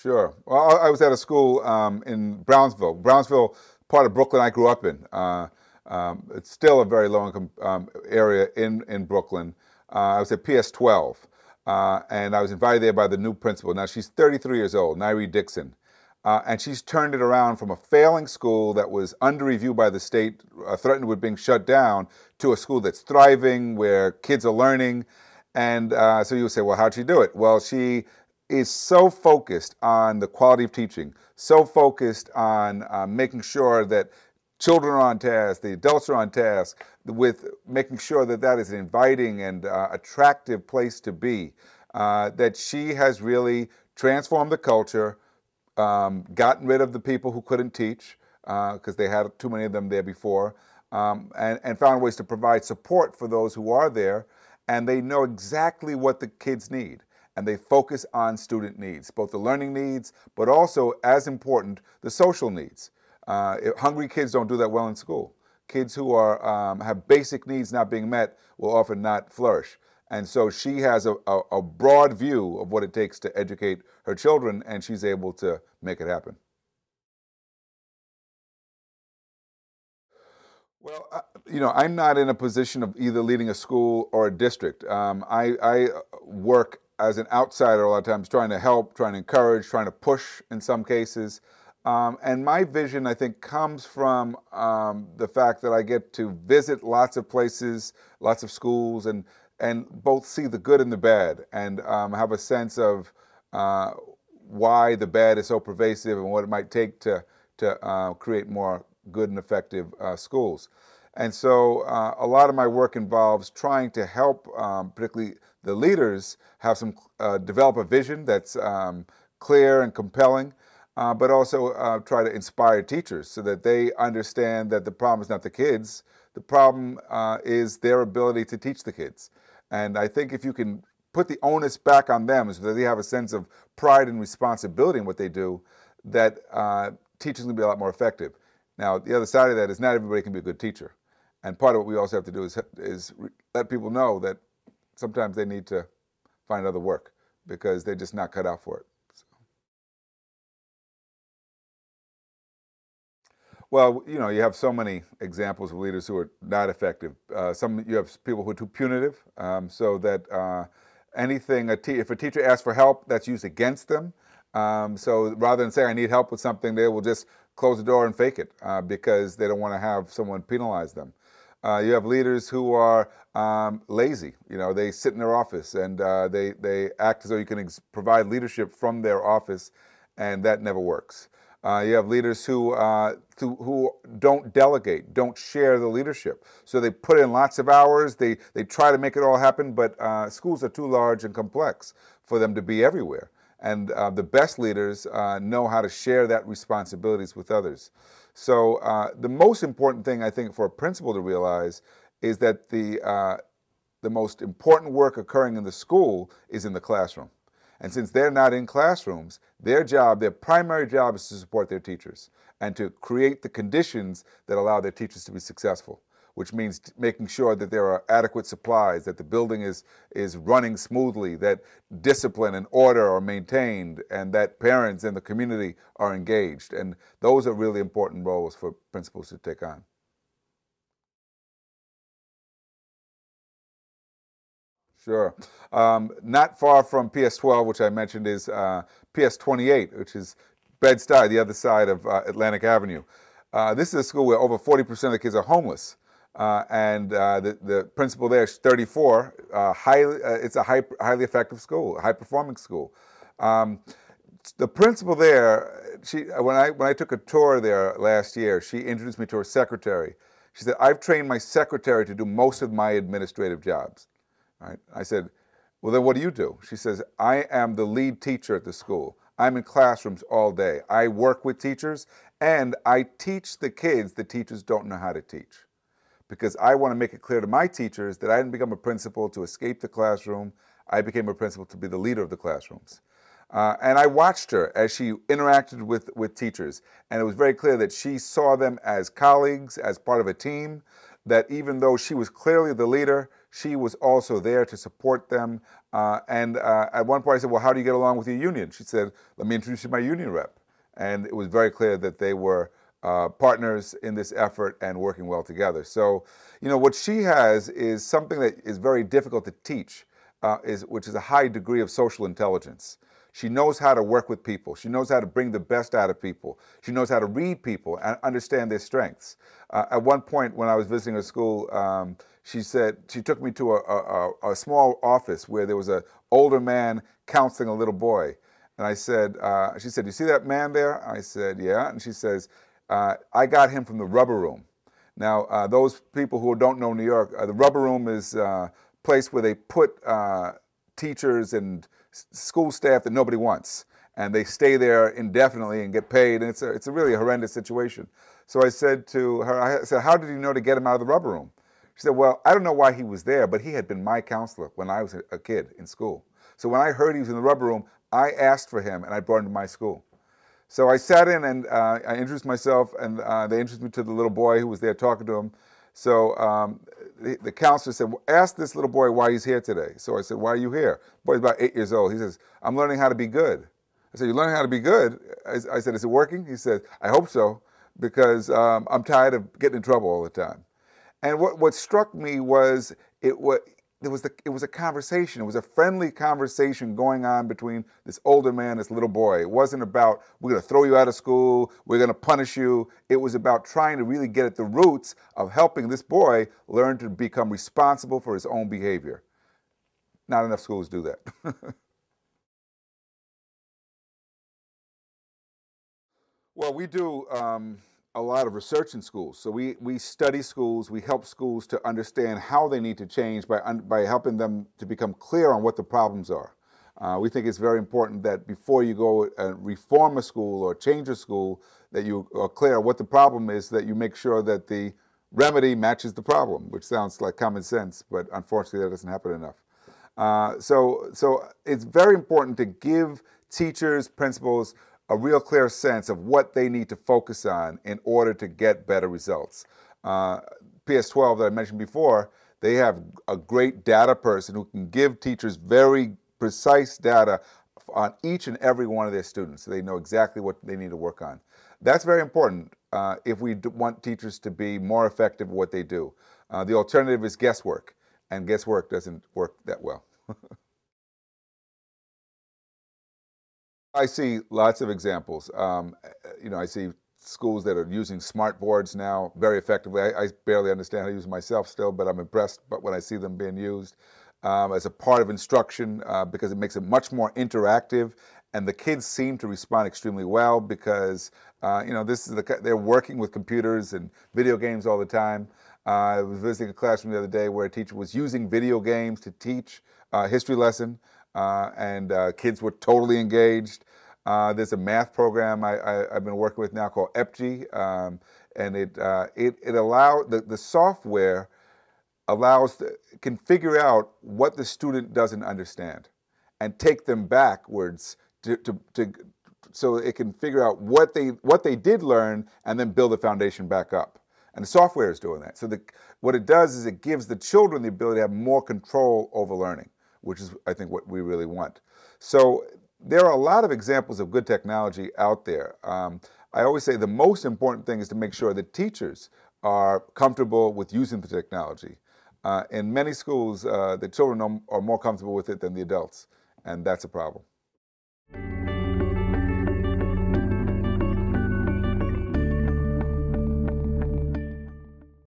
Sure. Well, I was at a school in Brownsville. Brownsville, part of Brooklyn I grew up in. It's still a very low-income area in Brooklyn. I was at PS 12, and I was invited there by the new principal. Now, she's 33 years old, Nairi Dixon. And she's turned it around from a failing school that was under review by the state, threatened with being shut down, to a school that's thriving, where kids are learning. And so you would say, well, how'd she do it? Well, she is so focused on the quality of teaching, so focused on making sure that children are on task, the adults are on task, with making sure that that is an inviting and attractive place to be, that she has really transformed the culture, gotten rid of the people who couldn't teach because they had too many of them there before, and found ways to provide support for those who are there, and they know exactly what the kids need. And they focus on student needs, both the learning needs, but also, as important, the social needs. Hungry kids don't do that well in school. Kids who are have basic needs not being met will often not flourish. And so she has a broad view of what it takes to educate her children, and she's able to make it happen. Well, I'm not in a position of either leading a school or a district. I work as an outsider a lot of times, trying to help, trying to encourage, trying to push in some cases. And my vision, I think, comes from the fact that I get to visit lots of places, lots of schools, and both see the good and the bad, and have a sense of why the bad is so pervasive and what it might take to create more good and effective schools. And so a lot of my work involves trying to help, particularly the leaders, have develop a vision that's clear and compelling, but also try to inspire teachers so that they understand that the problem is not the kids, the problem is their ability to teach the kids. And I think if you can put the onus back on them so that they have a sense of pride and responsibility in what they do, that teachers will be a lot more effective. Now, the other side of that is not everybody can be a good teacher. And part of what we also have to do is let people know that sometimes they need to find other work because they're just not cut out for it. So. Well, you have so many examples of leaders who are not effective. You have people who are too punitive, so that if a teacher asks for help, that's used against them. So rather than saying, I need help with something, they will just close the door and fake it because they don't want to have someone penalize them. You have leaders who are lazy. They sit in their office and they act as though you can provide leadership from their office, and that never works. You have leaders who don't delegate, don't share the leadership. So they put in lots of hours, they try to make it all happen, but schools are too large and complex for them to be everywhere. And the best leaders know how to share that responsibilities with others. So the most important thing, I think, for a principal to realize is that the most important work occurring in the school is in the classroom. And since they're not in classrooms, their primary job is to support their teachers and to create the conditions that allow their teachers to be successful, which means making sure that there are adequate supplies, that the building is running smoothly, that discipline and order are maintained, and that parents and the community are engaged. And those are really important roles for principals to take on. Sure. Not far from PS 12, which I mentioned, is PS 28, which is Bed-Stuy, the other side of Atlantic Avenue. This is a school where over 40% of the kids are homeless. And the principal there is 34. It's a highly effective school, a high-performing school. The principal there, when I took a tour there last year, she introduced me to her secretary. She said, I've trained my secretary to do most of my administrative jobs. Right? I said, well, then what do you do? She says, I am the lead teacher at the school. I'm in classrooms all day. I work with teachers, and I teach the kids that teachers don't know how to teach. Because I want to make it clear to my teachers that I didn't become a principal to escape the classroom. I became a principal to be the leader of the classrooms. And I watched her as she interacted with teachers. And it was very clear that she saw them as colleagues, as part of a team, that even though she was clearly the leader, she was also there to support them. At one point I said, well, how do you get along with your union? She said, let me introduce you to my union rep. And it was very clear that they were partners in this effort and working well together. So, what she has is something that is very difficult to teach, which is a high degree of social intelligence. She knows how to work with people. She knows how to bring the best out of people. She knows how to read people and understand their strengths. At one point when I was visiting her school, she took me to a small office where there was an older man counseling a little boy. And I said, she said, you see that man there? I said, yeah. And she says, I got him from the rubber room. Now, those people who don't know New York, the rubber room is a place where they put teachers and school staff that nobody wants, and they stay there indefinitely and get paid, and it's a really horrendous situation. So I said to her, I said, how did you know to get him out of the rubber room? She said, well, I don't know why he was there, but he had been my counselor when I was a kid in school. So when I heard he was in the rubber room, I asked for him and I brought him to my school. So I sat in and I introduced myself, and they introduced me to the little boy who was there talking to him. So the counselor said, well, ask this little boy why he's here today. So I said, why are you here? The boy's about 8 years old. He says, I'm learning how to be good. I said, you're learning how to be good? I said, is it working? He said, I hope so, because I'm tired of getting in trouble all the time. And what struck me was it was a conversation. It was a friendly conversation going on between this older man and this little boy. It wasn't about, we're going to throw you out of school, we're going to punish you. It was about trying to really get at the roots of helping this boy learn to become responsible for his own behavior. Not enough schools do that. Well, we do a lot of research in schools. So we study schools, we help schools to understand how they need to change by helping them to become clear on what the problems are. We think it's very important that before you go and reform a school or change a school, that you are clear what the problem is, that you make sure that the remedy matches the problem, which sounds like common sense, but unfortunately that doesn't happen enough. So it's very important to give teachers, principals, a real clear sense of what they need to focus on in order to get better results. PS12 that I mentioned before, they have a great data person who can give teachers very precise data on each and every one of their students, so they know exactly what they need to work on. That's very important if we want teachers to be more effective at what they do. The alternative is guesswork, and guesswork doesn't work that well. I see lots of examples. I see schools that are using smart boards now very effectively. I barely understand how to use them myself still, but I'm impressed when I see them being used as a part of instruction because it makes it much more interactive, and the kids seem to respond extremely well because they're working with computers and video games all the time. I was visiting a classroom the other day where a teacher was using video games to teach a history lesson. Kids were totally engaged. There's a math program I've been working with now called EPG, and it allows the software can figure out what the student doesn't understand and take them backwards so it can figure out what they did learn and then build the foundation back up. And the software is doing that. So what it does is it gives the children the ability to have more control over learning, which is, I think, what we really want. So there are a lot of examples of good technology out there. I always say the most important thing is to make sure that teachers are comfortable with using the technology. In many schools, the children are more comfortable with it than the adults, and that's a problem.